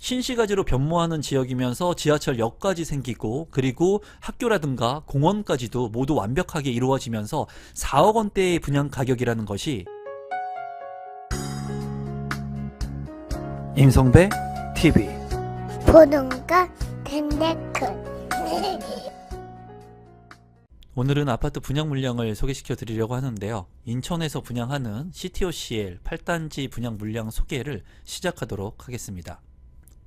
신시가지로 변모하는 지역이면서 지하철역까지 생기고, 그리고 학교라든가 공원까지도 모두 완벽하게 이루어지면서 4억 원대의 분양 가격이라는 것이 임성배 TV 보동과 덴데크 오늘은 아파트 분양 물량을 소개시켜 드리려고 하는데요. 인천에서 분양하는 CTOCL 8단지 분양 물량 소개를 시작하도록 하겠습니다.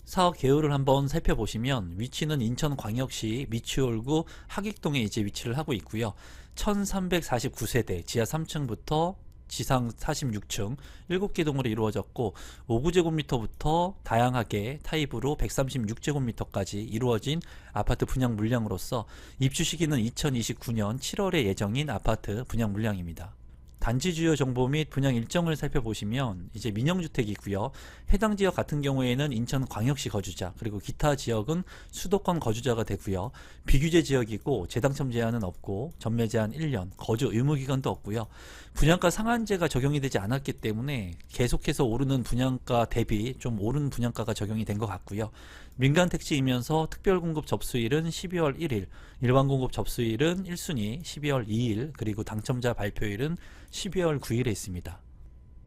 사업 개요를 한번 살펴보시면 위치는 인천광역시 미추홀구 하객동에 이제 위치를 하고 있고요. 1349세대 지하 3층부터 지상 46층 7개 동으로 이루어졌고 5구제곱미터부터 다양하게 타입으로 136제곱미터까지 이루어진 아파트 분양 물량으로서 입주 시기는 2029년 7월에 예정인 아파트 분양 물량입니다. 단지 주요 정보 및 분양 일정을 살펴보시면 이제 민영주택이고요. 해당 지역 같은 경우에는 인천광역시 거주자, 그리고 기타 지역은 수도권 거주자가 되고요. 비규제 지역이고 재당첨 제한은 없고 전매 제한 1년, 거주 의무 기간도 없고요. 분양가 상한제가 적용이 되지 않았기 때문에 계속해서 오르는 분양가 대비 좀 오른 분양가가 적용이 된 것 같고요. 민간 택지이면서 특별공급 접수일은 12월 1일, 일반공급 접수일은 1순위 12월 2일, 그리고 당첨자 발표일은 12월 9일에 있습니다.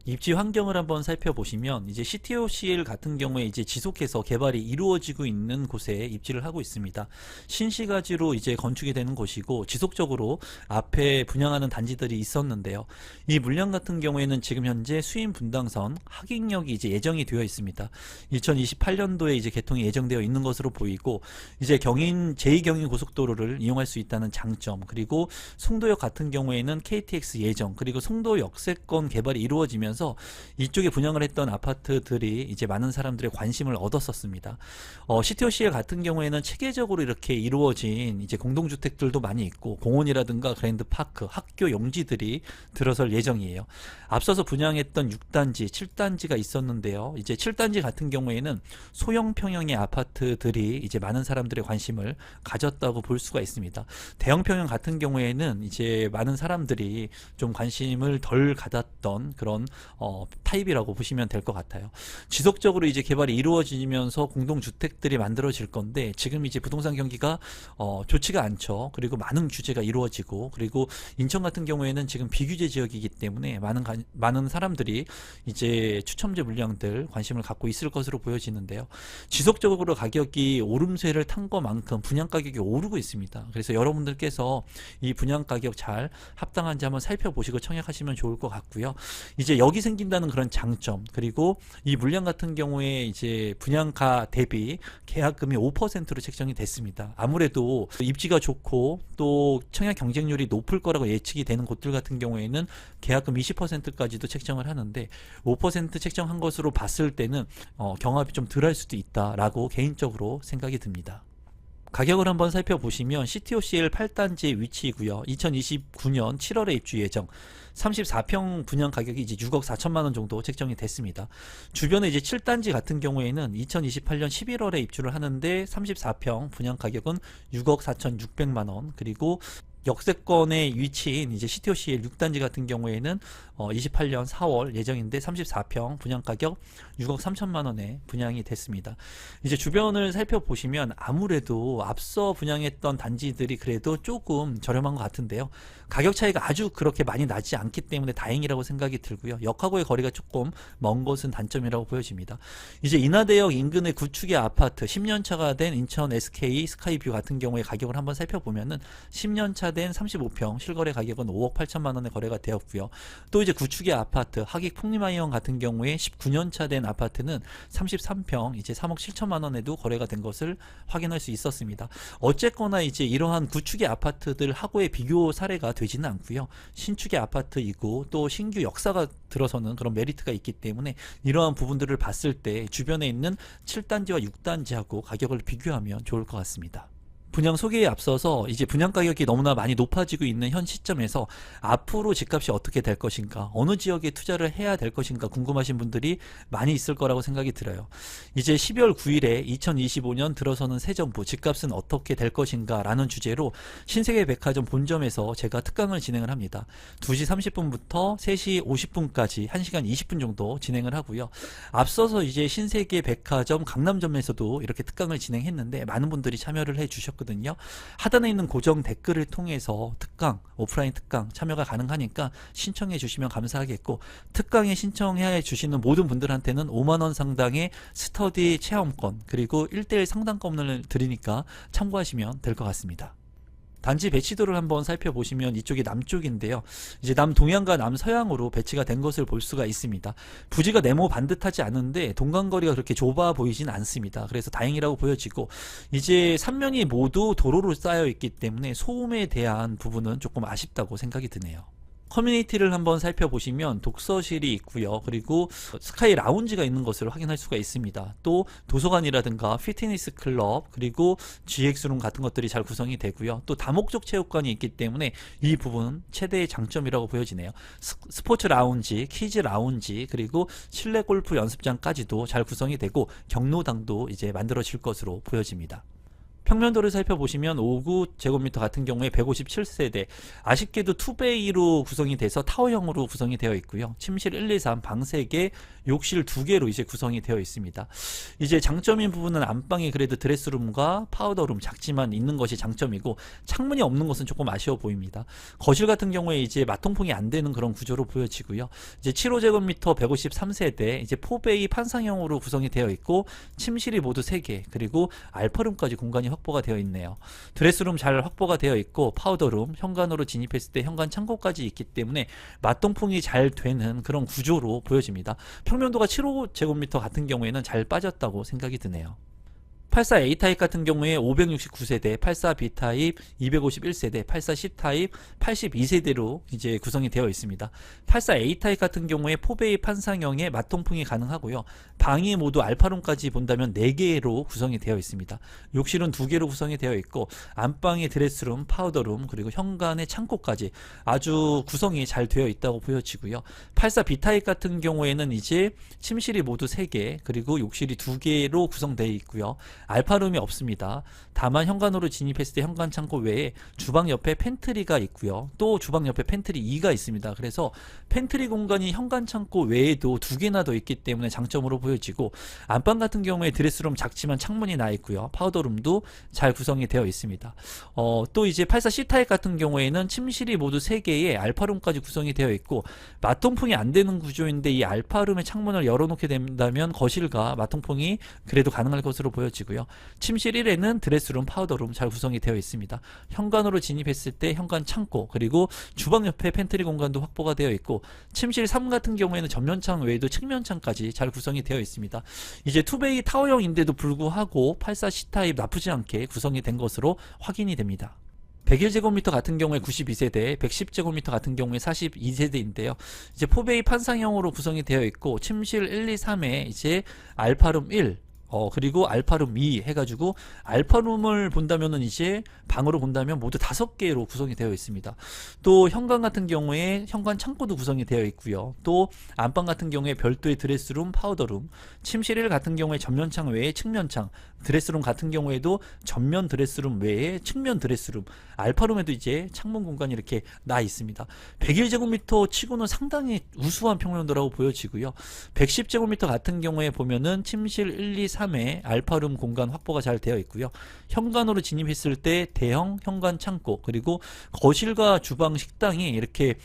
입지 환경을 한번 살펴보시면 이제 CTOCL 같은 경우에 이제 지속해서 개발이 이루어지고 있는 곳에 입지를 하고 있습니다. 신시가지로 이제 건축이 되는 곳이고 지속적으로 앞에 분양하는 단지들이 있었는데요. 이 물량 같은 경우에는 지금 현재 수인 분당선 하객역이 이제 예정이 되어 있습니다. 2028년도에 이제 개통이 예정되어 있는 것으로 보이고 이제 제2경인 고속도로를 이용할 수 있다는 장점, 그리고 송도역 같은 경우에는 KTX 예정, 그리고 송도 역세권 개발이 이루어지면서 이쪽에 분양을 했던 아파트들이 이제 많은 사람들의 관심을 얻었었습니다. CTOCL 같은 경우에는 체계적으로 이렇게 이루어진 이제 공동주택들도 많이 있고 공원이라든가 그랜드파크, 학교 용지들이 들어설 예정이에요. 앞서서 분양했던 6단지, 7단지가 있었는데요. 이제 7단지 같은 경우에는 소형 평형의 아파트들이 이제 많은 사람들의 관심을 가졌다고 볼 수가 있습니다. 대형 평형 같은 경우에는 이제 많은 사람들이 좀 관심을 덜 가졌던 그런 타입이라고 보시면 될 것 같아요. 지속적으로 이제 개발이 이루어지면서 공동주택들이 만들어질 건데 지금 이제 부동산 경기가 좋지가 않죠. 그리고 많은 규제가 이루어지고, 그리고 인천 같은 경우에는 지금 비규제 지역이기 때문에 많은 사람들이 이제 추첨제 물량들 관심을 갖고 있을 것으로 보여지는데요. 지속적으로 가격이 오름세를 탄 것만큼 분양 가격이 오르고 있습니다. 그래서 여러분들께서 이 분양 가격 잘 합당한지 한번 살펴보시고 청약하시면 좋을 것 같고요. 이제 여기 생긴다는 그런 장점, 그리고 이 물량 같은 경우에 이제 분양가 대비 계약금이 5%로 책정이 됐습니다. 아무래도 입지가 좋고 또 청약 경쟁률이 높을 거라고 예측이 되는 곳들 같은 경우에는 계약금 20%까지도 책정을 하는데 5% 책정한 것으로 봤을 때는 경합이 좀 덜할 수도 있다라고 개인적으로 생각이 듭니다. 가격을 한번 살펴보시면 CTOCL 8단지의 위치이고요. 2029년 7월에 입주 예정, 34평 분양 가격이 이제 6억 4천만 원 정도 책정이 됐습니다. 주변에 이제 7단지 같은 경우에는 2028년 11월에 입주를 하는데 34평 분양 가격은 6억 4,600만 원, 그리고 역세권의 위치인 이제 CTOCL 6단지 같은 경우에는 28년 4월 예정인데 34평 분양 가격 6억 3천만 원에 분양이 됐습니다. 이제 주변을 살펴보시면 아무래도 앞서 분양했던 단지들이 그래도 조금 저렴한 것 같은데요. 가격 차이가 아주 그렇게 많이 나지 않기 때문에 다행이라고 생각이 들고요. 역하고의 거리가 조금 먼 것은 단점이라고 보여집니다. 이제 인하대역 인근의 구축의 아파트 10년차가 된 인천 SK 스카이뷰 같은 경우에 가격을 한번 살펴보면은 10년차 된 35평 실거래 가격은 5억 8천만 원에 거래가 되었고요. 또 이제 구축의 아파트 하객 풍림하이원 같은 경우에 19년차 된 아파트는 33평 이제 3억 7천만 원에도 거래가 된 것을 확인할 수 있었습니다. 어쨌거나 이제 이러한 구축의 아파트들 하고의 비교 사례가 되지는 않고요. 신축의 아파트이고 또 신규 역사가 들어서는 그런 메리트가 있기 때문에 이러한 부분들을 봤을 때 주변에 있는 7단지와 6단지하고 가격을 비교하면 좋을 것 같습니다. 분양 소개에 앞서서 이제 분양 가격이 너무나 많이 높아지고 있는 현 시점에서 앞으로 집값이 어떻게 될 것인가, 어느 지역에 투자를 해야 될 것인가 궁금하신 분들이 많이 있을 거라고 생각이 들어요. 이제 12월 9일에 2025년 들어서는 새 정부, 집값은 어떻게 될 것인가 라는 주제로 신세계 백화점 본점에서 제가 특강을 진행을 합니다. 2시 30분부터 3시 50분까지 1시간 20분 정도 진행을 하고요. 앞서서 이제 신세계 백화점 강남점에서도 이렇게 특강을 진행했는데 많은 분들이 참여를 해 주셨거든요. 하단에 있는 고정 댓글을 통해서 특강, 오프라인 특강 참여가 가능하니까 신청해 주시면 감사하겠고, 특강에 신청해 주시는 모든 분들한테는 5만원 상당의 스터디 체험권 그리고 1:1 상담권을 드리니까 참고하시면 될 것 같습니다. 단지 배치도를 한번 살펴보시면 이쪽이 남쪽인데요. 이제 남동향과 남서향으로 배치가 된 것을 볼 수가 있습니다. 부지가 네모 반듯하지 않은데 동간거리가 그렇게 좁아 보이진 않습니다. 그래서 다행이라고 보여지고, 이제 3면이 모두 도로로 쌓여 있기 때문에 소음에 대한 부분은 조금 아쉽다고 생각이 드네요. 커뮤니티를 한번 살펴보시면 독서실이 있고요. 그리고 스카이 라운지가 있는 것을 확인할 수가 있습니다. 또 도서관이라든가 피트니스 클럽, 그리고 GX룸 같은 것들이 잘 구성이 되고요. 또 다목적 체육관이 있기 때문에 이 부분은 최대의 장점이라고 보여지네요. 스포츠 라운지, 키즈 라운지, 그리고 실내 골프 연습장까지도 잘 구성이 되고 경로당도 이제 만들어질 것으로 보여집니다. 평면도를 살펴보시면 5구제곱미터 같은 경우에 157세대, 아쉽게도 투베이로 구성이 돼서 타워형으로 구성이 되어 있고요. 침실 1, 2, 3, 방 3개, 욕실 2개로 이제 구성이 되어 있습니다. 이제 장점인 부분은 안방이 그래도 드레스룸과 파우더룸 작지만 있는 것이 장점이고, 창문이 없는 것은 조금 아쉬워 보입니다. 거실 같은 경우에 이제 마통풍이 안 되는 그런 구조로 보여지고요. 이제 7호제곱미터 153세대, 이제 포베이 판상형으로 구성이 되어 있고, 침실이 모두 3개, 그리고 알파룸까지 공간이 확보가 되어 있네요. 드레스룸 잘 확보가 되어 있고, 파우더룸, 현관으로 진입했을 때 현관 창고까지 있기 때문에 맞동풍이 잘 되는 그런 구조로 보여집니다. 평면도가 7호제곱미터 같은 경우에는 잘 빠졌다고 생각이 드네요. 84 A타입 같은 경우에 569세대, 84 B타입 251세대, 84 C타입 82세대로 이제 구성이 되어 있습니다. 84 A타입 같은 경우에 포베이 판상형의 맞통풍이 가능하고요. 방이 모두 알파룸까지 본다면 4개로 구성이 되어 있습니다. 욕실은 2개로 구성이 되어 있고, 안방의 드레스룸, 파우더룸, 그리고 현관의 창고까지 아주 구성이 잘 되어 있다고 보여지고요. 84 B타입 같은 경우에는 이제 침실이 모두 3개, 그리고 욕실이 2개로 구성되어 있고요. 알파룸이 없습니다. 다만 현관으로 진입했을 때 현관 창고 외에 주방 옆에 팬트리가 있고요. 또 주방 옆에 팬트리 2가 있습니다. 그래서 팬트리 공간이 현관 창고 외에도 2개나 더 있기 때문에 장점으로 보여지고, 안방 같은 경우에 드레스룸 작지만 창문이 나 있고요. 파우더룸도 잘 구성이 되어 있습니다. 또 이제 84 C타입 같은 경우에는 침실이 모두 3개에 알파룸까지 구성이 되어 있고, 마통풍이 안 되는 구조인데 이 알파룸의 창문을 열어놓게 된다면 거실과 마통풍이 그래도 가능할 것으로 보여지고요. 침실 1에는 드레스룸, 파우더룸 잘 구성이 되어 있습니다. 현관으로 진입했을 때 현관 창고, 그리고 주방 옆에 팬트리 공간도 확보가 되어 있고, 침실 3 같은 경우에는 전면창 외에도 측면창까지 잘 구성이 되어 있습니다. 이제 투베이 타워형인데도 불구하고 84 C타입 나쁘지 않게 구성이 된 것으로 확인이 됩니다. 101제곱미터 같은 경우에 92세대, 110제곱미터 같은 경우에 42세대인데요. 이제 포베이 판상형으로 구성이 되어 있고, 침실 1, 2, 3에 이제 알파룸 1, 그리고 알파룸 2 해가지고, 알파룸을 본다면은 이제 방으로 본다면 모두 5개로 구성이 되어 있습니다. 또 현관 같은 경우에 현관 창고도 구성이 되어 있고요. 또 안방 같은 경우에 별도의 드레스룸, 파우더룸, 침실 1 같은 경우에 전면창 외에 측면창, 드레스룸 같은 경우에도 전면 드레스룸 외에 측면 드레스룸, 알파룸에도 이제 창문 공간이 이렇게 나 있습니다. 101제곱미터 치고는 상당히 우수한 평면도라고 보여지고요. 110제곱미터 같은 경우에 보면은 침실 1, 2, 3에 알파룸 공간 확보가 잘 되어 있고요. 현관으로 진입했을 때 대형 현관 창고, 그리고 거실과 주방, 식당이 이렇게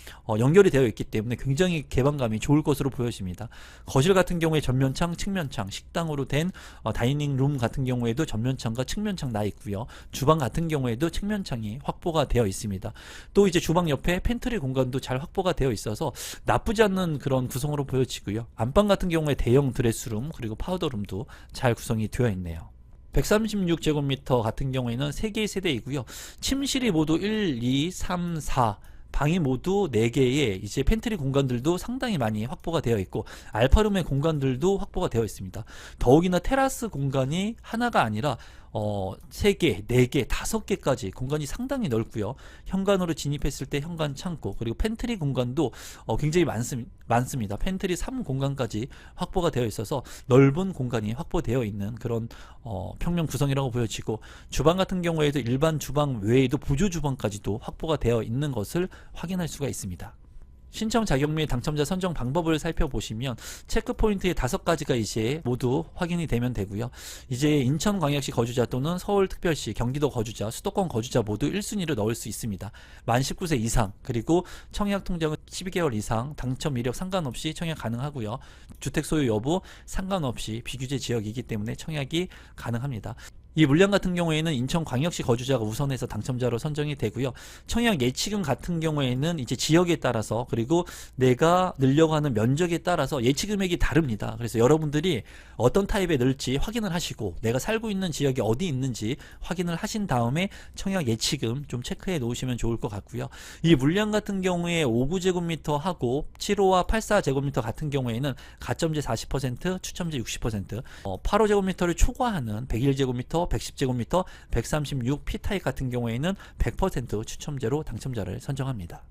연결이 되어 있기 때문에 굉장히 개방감이 좋을 것으로 보여집니다. 거실 같은 경우에 전면창, 측면창, 식당으로 된 다이닝 룸 같은 경우에도 전면창과 측면창 나 있고요. 주방 같은 경우에도 측면창이 확보가 되어 있습니다. 또 이제 주방 옆에 팬트리 공간도 잘 확보가 되어 있어서 나쁘지 않는 그런 구성으로 보여지고요. 안방 같은 경우에 대형 드레스룸, 그리고 파우더룸도 잘 구성이 되어 있네요. 136제곱미터 같은 경우에는 3개의 세대이고요. 침실이 모두 1, 2, 3, 4, 방이 모두 4개의 이제 팬트리 공간들도 상당히 많이 확보가 되어 있고, 알파룸의 공간들도 확보가 되어 있습니다. 더욱이나 테라스 공간이 하나가 아니라 3개, 4개, 5개까지 공간이 상당히 넓고요. 현관으로 진입했을 때 현관 창고, 그리고 팬트리 공간도 굉장히 많습니다. 팬트리 3공간까지 확보가 되어 있어서 넓은 공간이 확보되어 있는 그런 평면 구성이라고 보여지고, 주방 같은 경우에도 일반 주방 외에도 보조 주방까지도 확보가 되어 있는 것을 확인할 수가 있습니다. 신청 자격 및 당첨자 선정 방법을 살펴보시면 체크 포인트의 5가지가 이제 모두 확인이 되면 되고요. 이제 인천광역시 거주자 또는 서울특별시, 경기도 거주자, 수도권 거주자 모두 1순위를 넣을 수 있습니다. 만 19세 이상, 그리고 청약 통장은 12개월 이상, 당첨 이력 상관없이 청약 가능하고요. 주택 소유 여부 상관없이 비규제 지역이기 때문에 청약이 가능합니다. 이 물량 같은 경우에는 인천광역시 거주자가 우선해서 당첨자로 선정이 되고요. 청약 예치금 같은 경우에는 이제 지역에 따라서, 그리고 내가 넣으려고 하는 면적에 따라서 예치금액이 다릅니다. 그래서 여러분들이 어떤 타입에 넣을지 확인을 하시고, 내가 살고 있는 지역이 어디 있는지 확인을 하신 다음에 청약 예치금 좀 체크해 놓으시면 좋을 것 같고요. 이 물량 같은 경우에 5구제곱미터 하고 7호와 84제곱미터 같은 경우에는 가점제 40%, 추첨제 60%, 8호제곱미터를 초과하는 101제곱미터, 110제곱미터, 136 P타입 같은 경우에는 100% 추첨제로 당첨자를 선정합니다.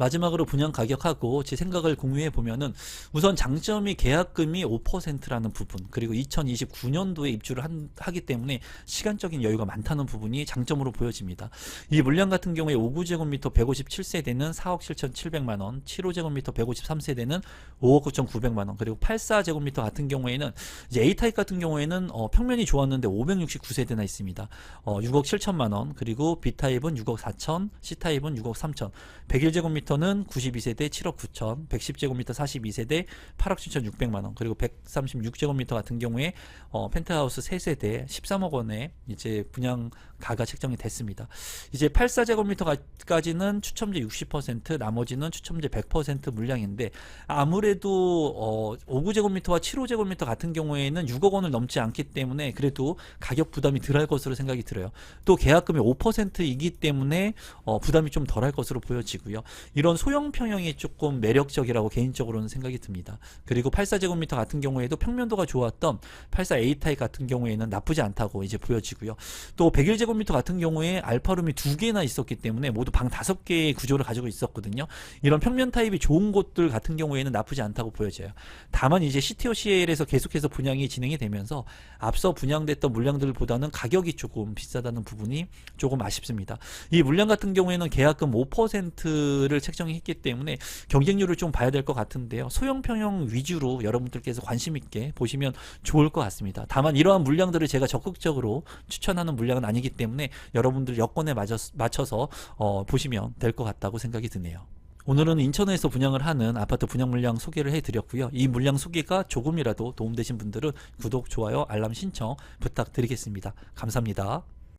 마지막으로 분양 가격하고 제 생각을 공유해 보면은, 우선 장점이 계약금이 5%라는 부분, 그리고 2029년도에 입주를 하기 때문에 시간적인 여유가 많다는 부분이 장점으로 보여집니다. 이 물량 같은 경우에 5구제곱미터 157세대는 4억 7,700만원, 7호제곱미터 153세대는 5억 9,900만원, 그리고 84제곱미터 같은 경우에는 이제 A타입 같은 경우에는 평면이 좋았는데 569세대나 있습니다. 6억 7천만원, 그리고 B타입은 6억 4천, C타입은 6억 3천, 101제곱미터 는 92세대 7억 9천, 110제곱미터 42세대 8억 7,600만원, 그리고 136제곱미터 같은 경우에 펜트하우스 3세대 13억 원에 이제 분양가가 책정이 됐습니다. 이제 84제곱미터까지는 추첨제 60%, 나머지는 추첨제 100% 물량인데, 아무래도 5구제곱미터와 7호제곱미터 같은 경우에는 6억 원을 넘지 않기 때문에 그래도 가격 부담이 덜할 것으로 생각이 들어요. 또 계약금이 5%이기 때문에 부담이 좀 덜할 것으로 보여지고요. 이런 소형 평형이 조금 매력적이라고 개인적으로는 생각이 듭니다. 그리고 84제곱미터 같은 경우에도 평면도가 좋았던 84A 타입 같은 경우에는 나쁘지 않다고 이제 보여지고요. 또 101제곱미터 같은 경우에 알파룸이 2개나 있었기 때문에 모두 방 5개의 구조를 가지고 있었거든요. 이런 평면 타입이 좋은 곳들 같은 경우에는 나쁘지 않다고 보여져요. 다만 이제 CTO-CL에서 계속해서 분양이 진행이 되면서 앞서 분양됐던 물량들보다는 가격이 조금 비싸다는 부분이 조금 아쉽습니다. 이 물량 같은 경우에는 계약금 5%를 책정했기 때문에 경쟁률을 좀 봐야 될 것 같은데요. 소형 평형 위주로 여러분들께서 관심 있게 보시면 좋을 것 같습니다. 다만 이러한 물량들을 제가 적극적으로 추천하는 물량은 아니기 때문에 여러분들 여건에 맞춰서 보시면 될 것 같다고 생각이 드네요. 오늘은 인천에서 분양을 하는 아파트 분양 물량 소개를 해드렸고요. 이 물량 소개가 조금이라도 도움되신 분들은 구독, 좋아요, 알람 신청 부탁드리겠습니다. 감사합니다.